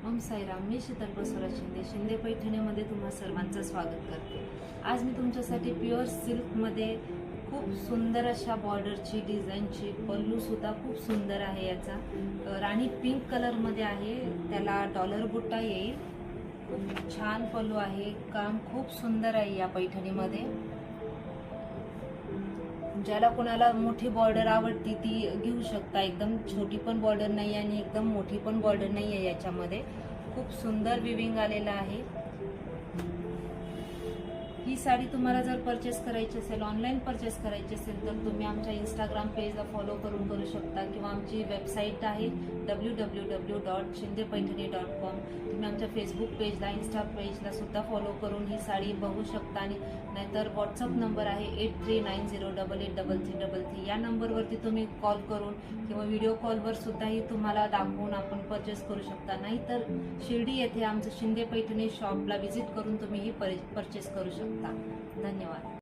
ओम साईराम. मी शीतल बसवराज शिंदे पैठणीमध्ये तुम्हा सर्वांचं स्वागत करते. आज मी तुमच्यासाठी प्युअर सिल्कमध्ये खूप सुंदर अशा बॉर्डरची डिझाईनची पल्लू सुद्धा खूप सुंदर आहे. याचा राणी पिंक कलरमध्ये आहे. त्याला डॉलर बुट्टा येईल. खूप छान पल्लू आहे. काम खूप सुंदर आहे या पैठणीमध्ये. ज्याला कोणाला मोठी बॉर्डर आवडती ती घेऊ शकता. एकदम छोटी पण बॉर्डर नाही आणि एकदम मोठी पण बॉर्डर नाही आहे. याच्यामध्ये खूप सुंदर विविंग आलेला आहे. ही साडी तुम्हाला जर परचेस करायची असेल, ऑनलाईन परचेस करायची असेल तर तुम्ही आमच्या इंस्टाग्राम पेजला फॉलो करून करू शकता किंवा आमची वेबसाईट आहे www.shindepaithani.com. तुम्ही आमच्या फेसबुक पेजला, इंस्टा पेजला सुद्धा फॉलो करून ही साडी बघू शकता. आणि नाहीतर व्हॉट्सअप नंबर आहे 8390883333. या नंबरवरती तुम्ही कॉल करून किंवा व्हिडिओ कॉलवर सुद्धाही तुम्हाला दाखवून आपण परचेस करू शकता. नाहीतर शिर्डी येथे आमचं शिंदे पैठणी शॉपला व्हिजिट करून तुम्ही ही परचेस करू शकता. धन्यवाद.